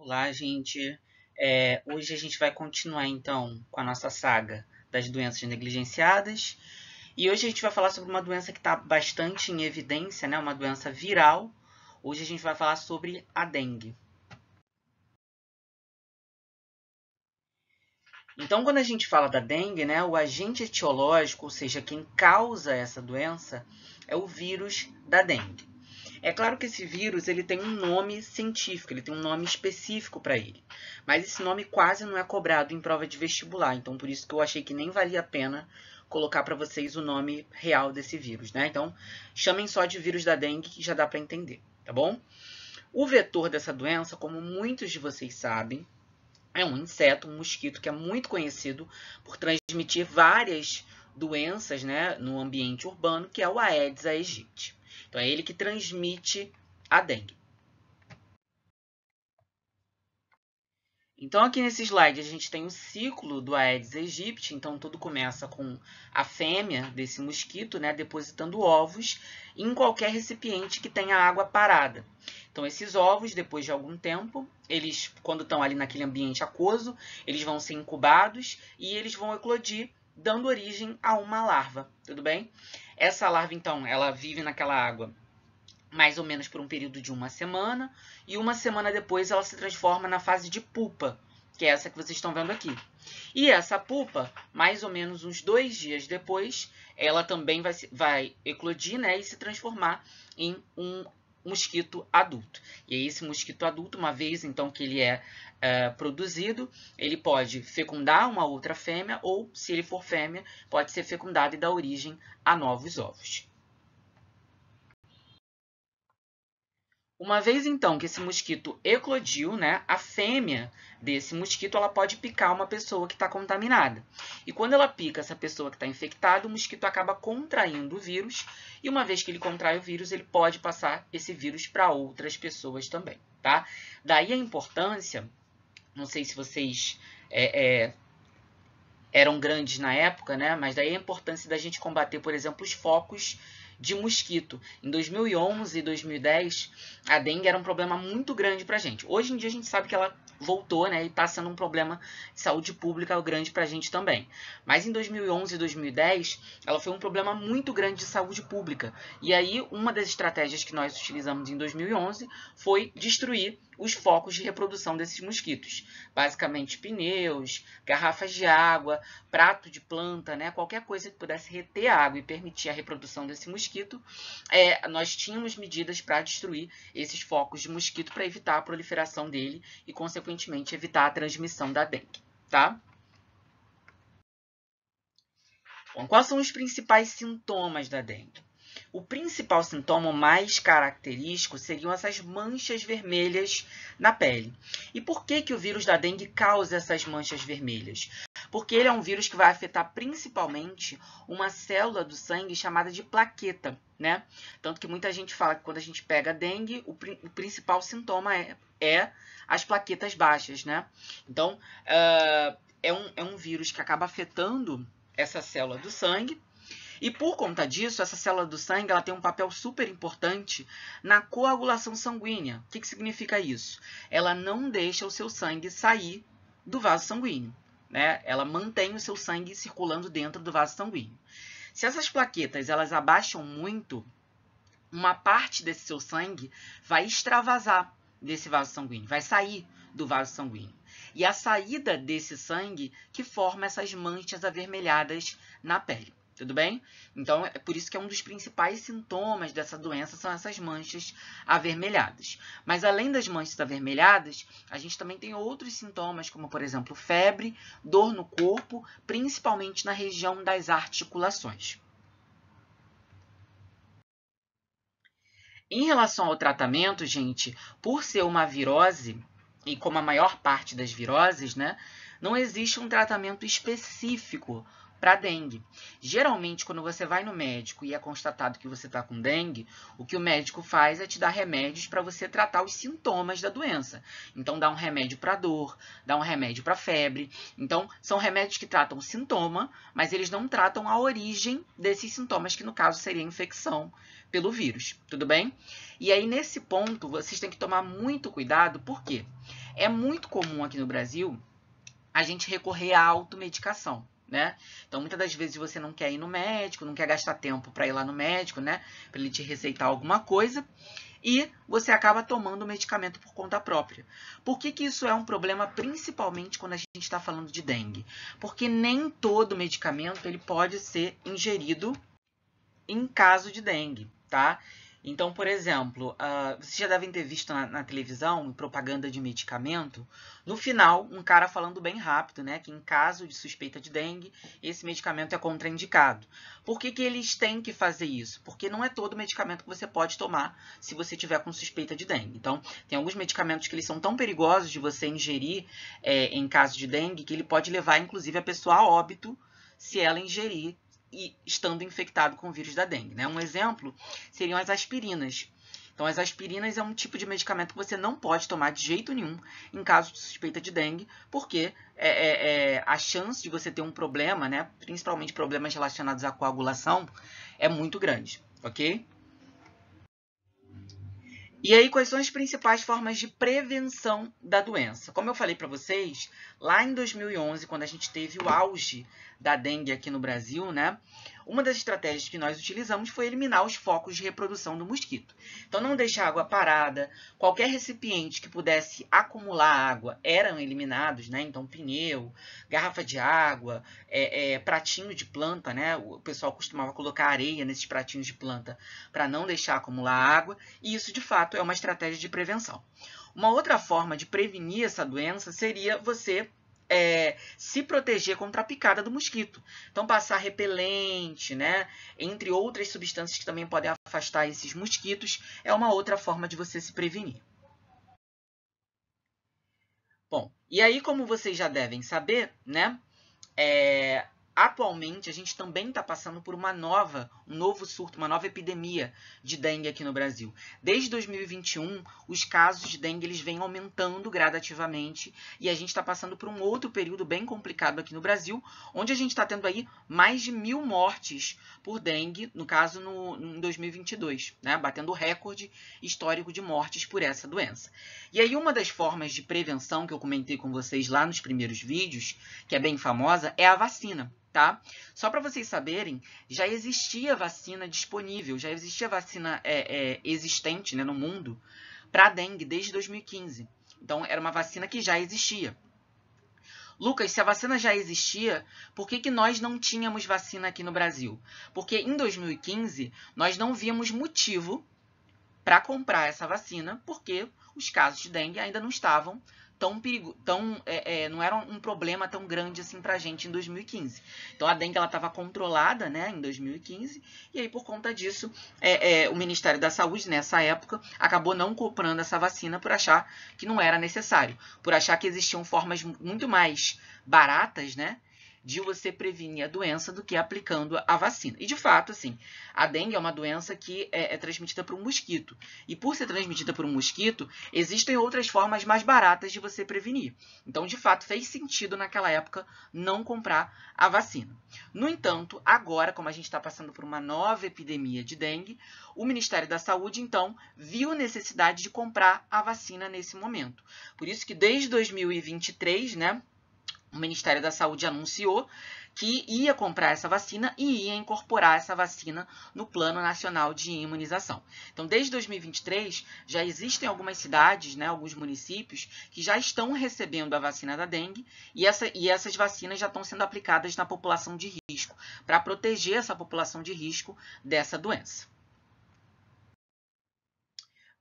Olá, gente. Hoje a gente vai continuar, então, com a nossa saga das doenças negligenciadas. E hoje a gente vai falar sobre uma doença que está bastante em evidência, né? Uma doença viral. Hoje a gente vai falar sobre a dengue. Então, quando a gente fala da dengue, né, o agente etiológico, ou seja, quem causa essa doença, é o vírus da dengue. É claro que esse vírus ele tem um nome científico, ele tem um nome específico para ele. Mas esse nome quase não é cobrado em prova de vestibular, então por isso que eu achei que nem valia a pena colocar para vocês o nome real desse vírus, né? Então, chamem só de vírus da dengue que já dá para entender, tá bom? O vetor dessa doença, como muitos de vocês sabem, é um inseto, um mosquito que é muito conhecido por transmitir várias doenças, né, no ambiente urbano, que é o Aedes aegypti. Então, é ele que transmite a dengue. Então, aqui nesse slide, a gente tem o ciclo do Aedes aegypti. Então, tudo começa com a fêmea desse mosquito, né, depositando ovos em qualquer recipiente que tenha água parada. Então, esses ovos, depois de algum tempo, eles, quando estão ali naquele ambiente aquoso, eles vão ser incubados e eles vão eclodir, dando origem a uma larva, tudo bem? Essa larva, então, ela vive naquela água mais ou menos por um período de uma semana, e uma semana depois ela se transforma na fase de pupa, que é essa que vocês estão vendo aqui. E essa pupa, mais ou menos uns 2 dias depois, ela também vai eclodir, né, e se transformar em um mosquito adulto. E aí esse mosquito adulto, uma vez então que ele é produzido, ele pode fecundar uma outra fêmea, ou se ele for fêmea, pode ser fecundado e dar origem a novos ovos. Uma vez, então, que esse mosquito eclodiu, né, a fêmea desse mosquito ela pode picar uma pessoa que está contaminada. E quando ela pica essa pessoa que está infectada, o mosquito acaba contraindo o vírus. E uma vez que ele contrai o vírus, ele pode passar esse vírus para outras pessoas também, tá? Daí a importância, não sei se vocês eram grandes na época, né? Mas daí a importância da gente combater, por exemplo, os focos de mosquito. Em 2011 e 2010, a dengue era um problema muito grande para a gente. Hoje em dia a gente sabe que ela voltou, né, e está sendo um problema de saúde pública grande para a gente também. Mas em 2011 e 2010, ela foi um problema muito grande de saúde pública. E aí, uma das estratégias que nós utilizamos em 2011 foi destruir os focos de reprodução desses mosquitos. Basicamente pneus, garrafas de água, prato de planta, né, qualquer coisa que pudesse reter a água e permitir a reprodução desse mosquito, nós tínhamos medidas para destruir esses focos de mosquito para evitar a proliferação dele e, consequentemente, evitar a transmissão da dengue, tá? Bom, quais são os principais sintomas da dengue? O principal sintoma mais característico seriam essas manchas vermelhas na pele. E por que o vírus da dengue causa essas manchas vermelhas? Porque ele é um vírus que vai afetar principalmente uma célula do sangue chamada de plaqueta, né? Tanto que muita gente fala que quando a gente pega a dengue, o principal sintoma é as plaquetas baixas, né? Então, é um vírus que acaba afetando essa célula do sangue. E por conta disso, essa célula do sangue ela tem um papel super importante na coagulação sanguínea. O que significa isso? Ela não deixa o seu sangue sair do vaso sanguíneo, né? Ela mantém o seu sangue circulando dentro do vaso sanguíneo. Se essas plaquetas elas abaixam muito, uma parte desse seu sangue vai extravasar desse vaso sanguíneo, vai sair do vaso sanguíneo. E a saída desse sangue que forma essas manchas avermelhadas na pele. Tudo bem? Então, é por isso que é um dos principais sintomas dessa doença são essas manchas avermelhadas. Mas, além das manchas avermelhadas, a gente também tem outros sintomas, como, por exemplo, febre, dor no corpo, principalmente na região das articulações. Em relação ao tratamento, gente, por ser uma virose, e como a maior parte das viroses, né, não existe um tratamento específico para dengue. Geralmente, quando você vai no médico e é constatado que você está com dengue, o que o médico faz é te dar remédios para você tratar os sintomas da doença. Então, dá um remédio para dor, dá um remédio para febre. Então, são remédios que tratam o sintoma, mas eles não tratam a origem desses sintomas, que no caso seria a infecção pelo vírus, tudo bem? E aí, nesse ponto, vocês têm que tomar muito cuidado, por quê? É muito comum aqui no Brasil a gente recorrer à automedicação, né? Então, muitas das vezes você não quer ir no médico, não quer gastar tempo para ir lá no médico, né? Para ele te receitar alguma coisa, e você acaba tomando o medicamento por conta própria. Por que isso é um problema, principalmente quando a gente está falando de dengue? Porque nem todo medicamento ele pode ser ingerido em caso de dengue, tá? Então, por exemplo, vocês já devem ter visto na televisão propaganda de medicamento. No final, um cara falando bem rápido, né, que em caso de suspeita de dengue, esse medicamento é contraindicado. Por que eles têm que fazer isso? Porque não é todo medicamento que você pode tomar se você tiver com suspeita de dengue. Então, tem alguns medicamentos que eles são tão perigosos de você ingerir em caso de dengue que ele pode levar, inclusive, a pessoa a óbito se ela ingerir e estando infectado com o vírus da dengue, né? Um exemplo seriam as aspirinas. Então, as aspirinas é um tipo de medicamento que você não pode tomar de jeito nenhum em caso de suspeita de dengue, porque a chance de você ter um problema, né, principalmente problemas relacionados à coagulação, é muito grande, ok? E aí, quais são as principais formas de prevenção da doença? Como eu falei para vocês, lá em 2011, quando a gente teve o auge da dengue aqui no Brasil, né? Uma das estratégias que nós utilizamos foi eliminar os focos de reprodução do mosquito. Então, não deixar água parada, qualquer recipiente que pudesse acumular água eram eliminados, né? Então, pneu, garrafa de água, pratinho de planta, né? O pessoal costumava colocar areia nesses pratinhos de planta para não deixar acumular água, e isso, de fato, é uma estratégia de prevenção. Uma outra forma de prevenir essa doença seria você se proteger contra a picada do mosquito. Então, passar repelente, né? Entre outras substâncias que também podem afastar esses mosquitos, é uma outra forma de você se prevenir. Bom, e aí, como vocês já devem saber, né? Atualmente, a gente também está passando por um novo surto, uma nova epidemia de dengue aqui no Brasil. Desde 2021, os casos de dengue eles vêm aumentando gradativamente e a gente está passando por um outro período bem complicado aqui no Brasil, onde a gente está tendo aí mais de 1.000 mortes por dengue, no caso em 2022, né? Batendo o recorde histórico de mortes por essa doença. E aí, uma das formas de prevenção que eu comentei com vocês lá nos primeiros vídeos, que é bem famosa, é a vacina. Tá? Só para vocês saberem, já existia vacina disponível, já existia vacina existente, né, no mundo para dengue desde 2015. Então, era uma vacina que já existia. Lucas, se a vacina já existia, por que nós não tínhamos vacina aqui no Brasil? Porque em 2015, nós não víamos motivo para comprar essa vacina, porque os casos de dengue ainda não estavam não era um problema tão grande assim para a gente em 2015. Então, a dengue estava controlada, né, em 2015, e aí, por conta disso, o Ministério da Saúde, nessa época, acabou não comprando essa vacina por achar que não era necessário, por achar que existiam formas muito mais baratas, né, de você prevenir a doença do que aplicando a vacina. E, de fato, assim, a dengue é uma doença que é transmitida por um mosquito. E, por ser transmitida por um mosquito, existem outras formas mais baratas de você prevenir. Então, de fato, fez sentido naquela época não comprar a vacina. No entanto, agora, como a gente está passando por uma nova epidemia de dengue, o Ministério da Saúde, então, viu necessidade de comprar a vacina nesse momento. Por isso que, desde 2023, né, o Ministério da Saúde anunciou que ia comprar essa vacina e ia incorporar essa vacina no Plano Nacional de Imunização. Então, desde 2023, já existem algumas cidades, né, alguns municípios, que já estão recebendo a vacina da dengue e essas vacinas já estão sendo aplicadas na população de risco, para proteger essa população de risco dessa doença.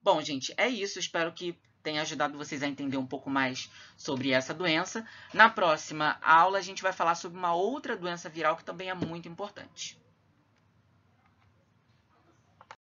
Bom, gente, é isso. Espero que tenha ajudado vocês a entender um pouco mais sobre essa doença. Na próxima aula, a gente vai falar sobre uma outra doença viral que também é muito importante.